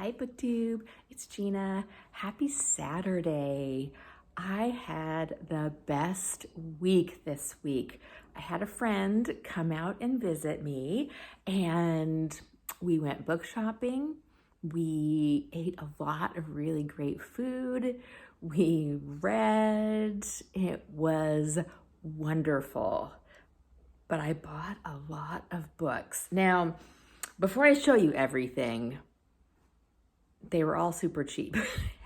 Hi BookTube, it's Gina. Happy Saturday. I had the best week this week. I had a friend come out and visit me and we went book shopping. We ate a lot of really great food. We read. It was wonderful. But I bought a lot of books. Now, before I show you everything, they were all super cheap.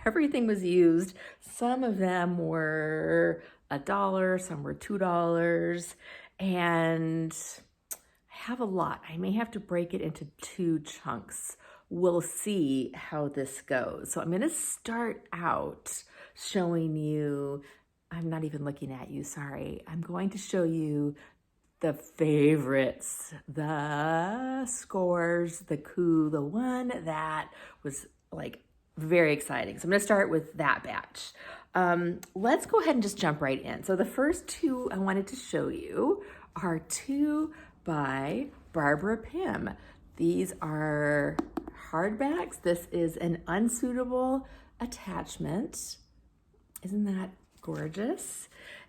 Everything was used. Some of them were $1, some were $2, and I have a lot. I may have to break it into 2 chunks. We'll see how this goes. So I'm gonna start out showing you, I'm not even looking at you, sorry. I'm going to show you the favorites, the scores, the coup, the one that was like very exciting. So I'm gonna start with that batch. Let's go ahead and just jump right in. So the first 2 I wanted to show you are 2 by Barbara Pym. These are hardbacks. This is An Unsuitable Attachment. Isn't that gorgeous?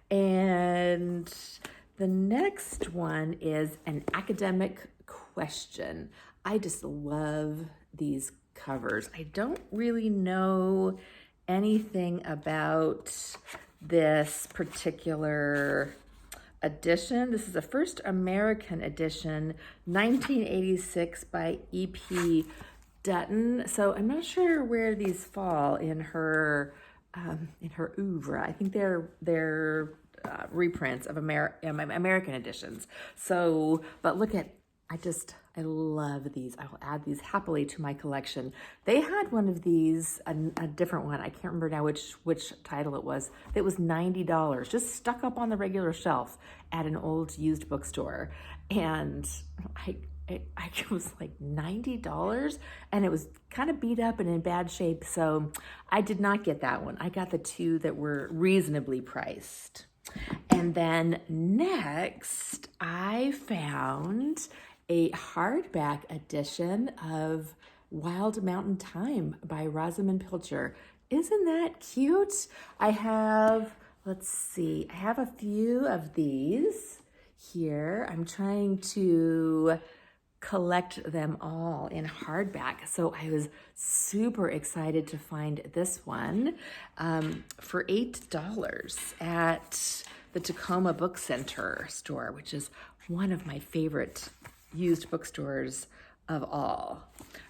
And the next one is An Academic Question. I just love these covers. I don't really know anything about this particular edition. This is the first American edition, 1986 by E.P. Dutton. So I'm not sure where these fall in her oeuvre. I think they're reprints of American editions. So, but look at, I love these. I will add these happily to my collection. They had one of these, a different one. I can't remember now which title it was. It was $90, just stuck up on the regular shelf at an old used bookstore. And it was like $90 and it was kind of beat up and in bad shape. So I did not get that one. I got the 2 that were reasonably priced. And then next I found a hardback edition of Wild Mountain Thyme by Rosamund Pilcher. Isn't that cute? I have, let's see, I have a few of these here. I'm trying to collect them all in hardback. So I was super excited to find this one for $8 at the Tacoma Book Center store, which is one of my favorite used bookstores of all.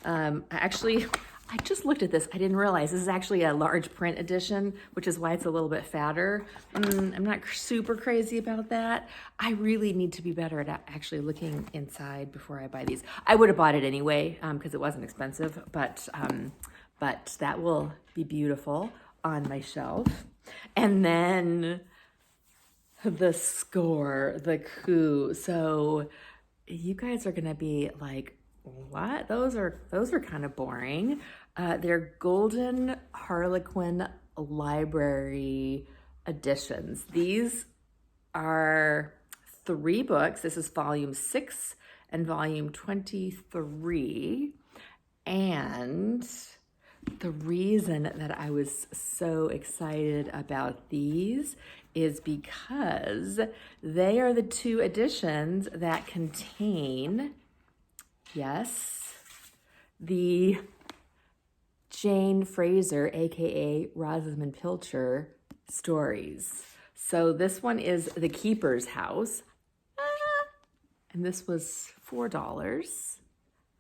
I just looked at this. I didn't realize this is actually a large print edition, which is why it's a little bit fatter. I'm not super crazy about that. I really need to be better at actually looking inside before I buy these. I would have bought it anyway because it wasn't expensive, but that will be beautiful on my shelf. And then the score, the coup. So you guys are gonna be like, what? Those are kind of boring. They're Golden Harlequin Library editions. These are 3 books. This is volume 6 and volume 23. And the reason that I was so excited about these is because they are the 2 editions that contain, yes, the Jane Fraser, aka Rosamund Pilcher, stories. So this one is The Keeper's House, and this was $4.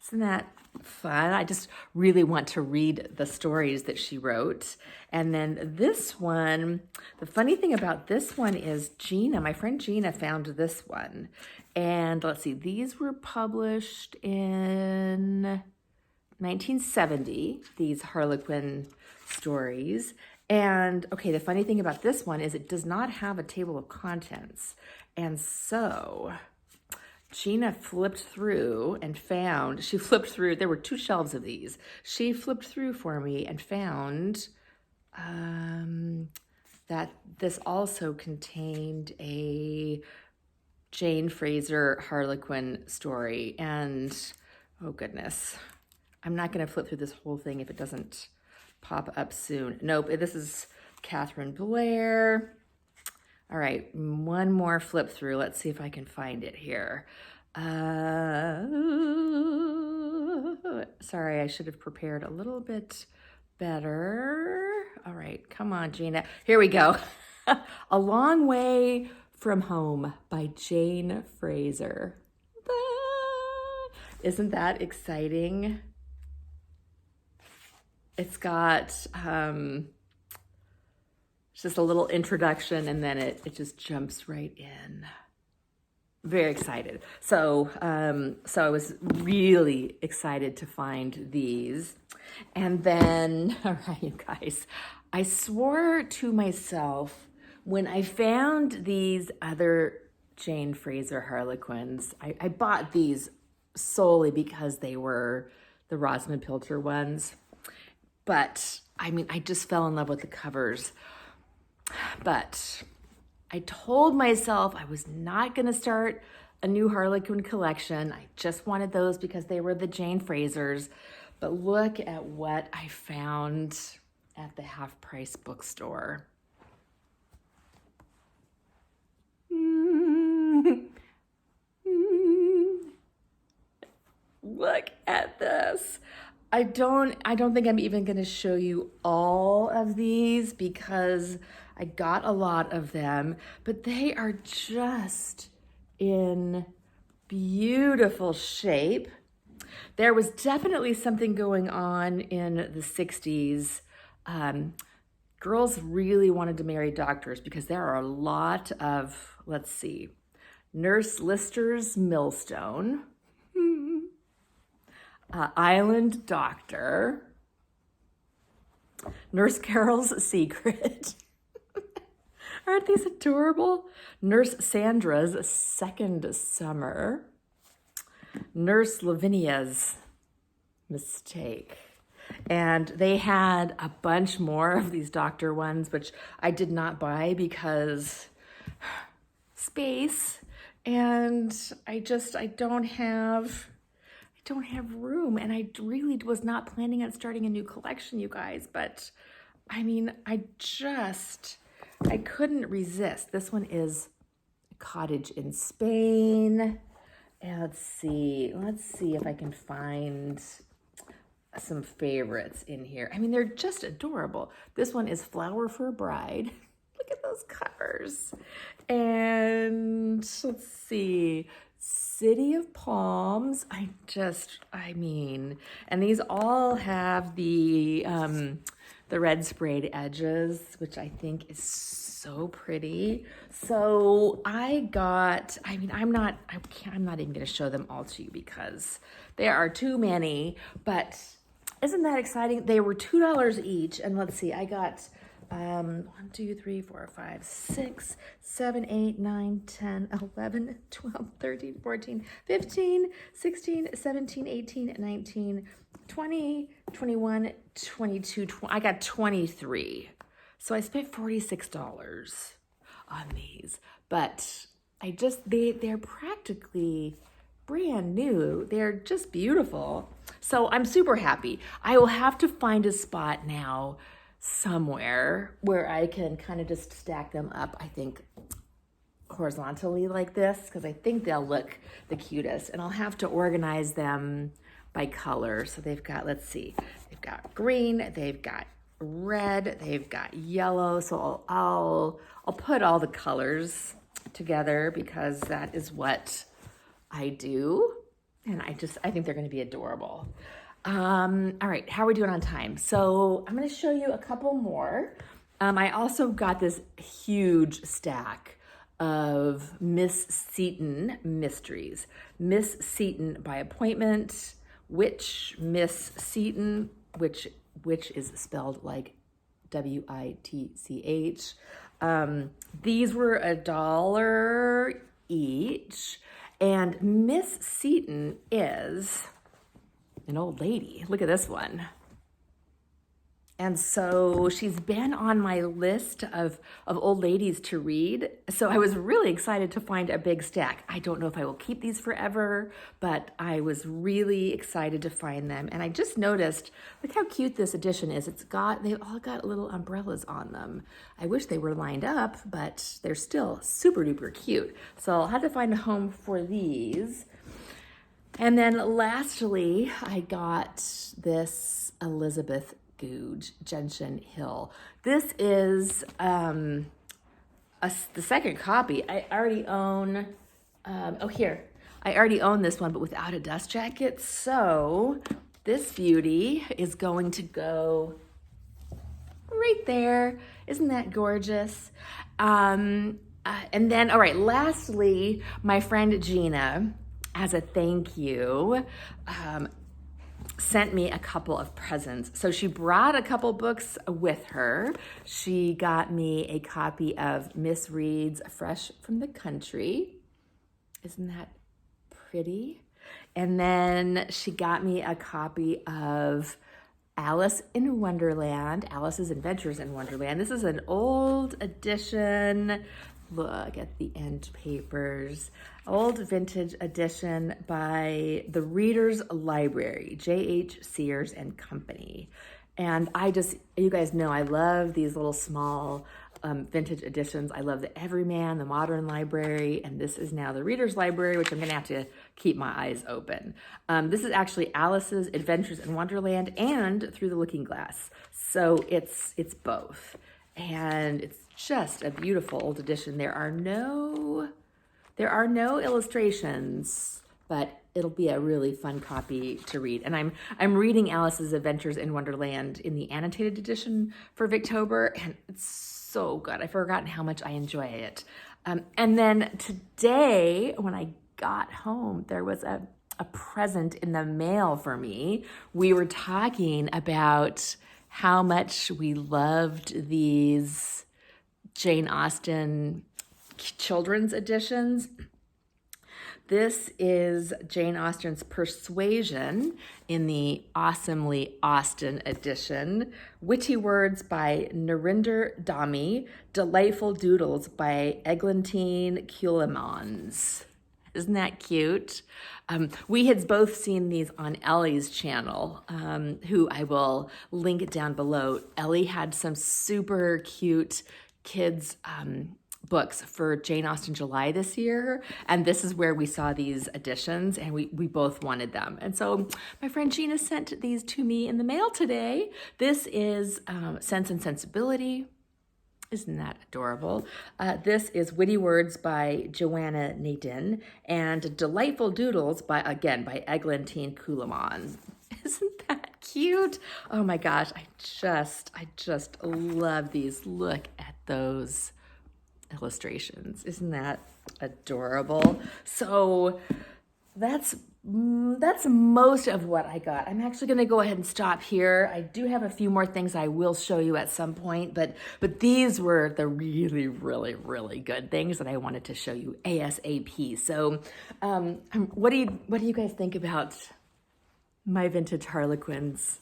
Isn't that fun? I just really want to read the stories that she wrote. And then this one, the funny thing about this one is Gina, my friend Gina, found this one. And let's see, these were published in 1970, these Harlequin stories. And okay, the funny thing about this one is it does not have a table of contents. And so Gina flipped through and found, there were 2 shelves of these. She flipped through for me and found that this also contained a Jane Fraser Harlequin story. And oh goodness, I'm not going to flip through this whole thing if it doesn't pop up soon. Nope, this is Catherine Blair. All right, one more flip through. Let's see if I can find it here. Sorry, I should have prepared a little bit better. All right, come on, Gina. Here we go. A Long Way from Home by Jane Fraser. Isn't that exciting? It's got just a little introduction, and then it just jumps right in. Very excited. So I was really excited to find these. And then, all right, you guys, I swore to myself when I found these other Jane Fraser Harlequins, I bought these solely because they were the Rosamund Pilcher ones. But I mean, I just fell in love with the covers. But I told myself I was not going to start a new Harlequin collection. I just wanted those because they were the Jane Frasers. But look at what I found at the half-price bookstore. Look at this. I don't think I'm even going to show you all of these because I got a lot of them, but they are just in beautiful shape. There was definitely something going on in the 60s. Girls really wanted to marry doctors because there are a lot of, let's see, Nurse Lister's Millstone, Island Doctor, Nurse Carol's Secret. Aren't these adorable? Nurse Sandra's Second Summer, Nurse Lavinia's Mistake. And they had a bunch more of these doctor ones, which I did not buy because space, and I don't have room, and I really was not planning on starting a new collection, you guys, but I mean, I couldn't resist. This one is a cottage in Spain. And let's see if I can find some favorites in here. I mean, they're just adorable. This one is Flower for a Bride. Look at those covers. And let's see, City of Palms. And these all have the red sprayed edges, which I think is so pretty. So I'm not even gonna show them all to you because there are too many, but isn't that exciting? They were $2 each, and let's see, I got 1, 2, 3, 4, 5, 6, 7, 8, 9, 10, 11, 12, 13, 14, 15, 16, 17, 18, 19, 20, 21, 22, I got 23. So I spent $46 on these, but they're practically brand new. They're just beautiful. So I'm super happy. I will have to find a spot now somewhere where I can kind of just stack them up, I think, horizontally like this, because I think they'll look the cutest. And I'll have to organize them by color. So they've got, let's see, they've got green, they've got red, they've got yellow. So I'll put all the colors together because that is what I do. And I think they're going to be adorable. All right, how are we doing on time? So I'm going to show you a couple more. I also got this huge stack of Miss Seton mysteries. Miss Seton by appointment, Witch Miss Seton, which is spelled like W-I-T-C-H. These were $1 each, and Miss Seton is an old lady. Look at this one. And so she's been on my list of old ladies to read. So I was really excited to find a big stack. I don't know if I will keep these forever, but I was really excited to find them. And I just noticed, look how cute this edition is. They've all got little umbrellas on them. I wish they were lined up, but they're still super duper cute. So I'll have to find a home for these. And then lastly, I got this Elizabeth Googe, Gentian Hill. This is the second copy. I already own, I already own this one, but without a dust jacket. So this beauty is going to go right there. Isn't that gorgeous? And then, all right, lastly, my friend Gina, as a thank you, sent me a couple of presents. So she brought a couple books with her. She got me a copy of Miss Reed's Fresh from the Country. Isn't that pretty? And then she got me a copy of Alice in Wonderland, Alice's Adventures in Wonderland. This is an old edition. Look at the end papers. Old vintage edition by the Reader's Library, J.H. Sears and Company. And you guys know I love these little small vintage editions. I love the Everyman, the Modern Library, and this is now the Reader's Library, which I'm gonna have to keep my eyes open. This is actually Alice's Adventures in Wonderland and Through the Looking Glass. So it's both. And it's just a beautiful old edition. There are no illustrations, but it'll be a really fun copy to read. And I'm reading Alice's Adventures in Wonderland in the annotated edition for Victober, and it's so good. I've forgotten how much I enjoy it. And then today, when I got home, there was a present in the mail for me. We were talking about how much we loved these Jane Austen children's editions. This is Jane Austen's Persuasion in the awesomely Austen edition. Witty Words by Narinder, Dhami. Delightful Doodles by Eglantine, Ceulemans. Isn't that cute? We had both seen these on Elli's channel, who I will link down below. Elli had some super cute kids books for Jane Austen July this year, and this is where we saw these editions, and we both wanted them. And so my friend Gina sent these to me in the mail today. This is Sense and Sensibility. Isn't that adorable? This is Witty Words by Joanna Nadin, and Delightful Doodles by Eglantine Ceulemans. Isn't that cute? Oh my gosh, I just love these. Look at those illustrations. Isn't that adorable? So that's most of what I got. I'm actually going to go ahead and stop here. I do have a few more things I will show you at some point, but these were the really, really, really good things that I wanted to show you ASAP. So what do you guys think about my vintage Harlequins?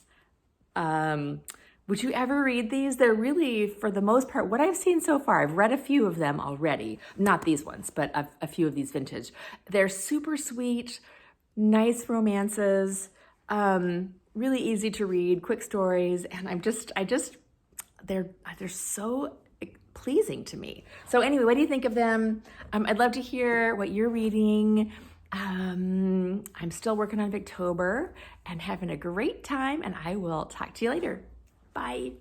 Would you ever read these? They're really, for the most part, what I've seen so far, I've read a few of them already. Not these ones, but a few of these vintage. They're super sweet, nice romances, really easy to read, quick stories, and they're so pleasing to me. So anyway, what do you think of them? I'd love to hear what you're reading. I'm still working on Victober and having a great time, and I will talk to you later. Bye.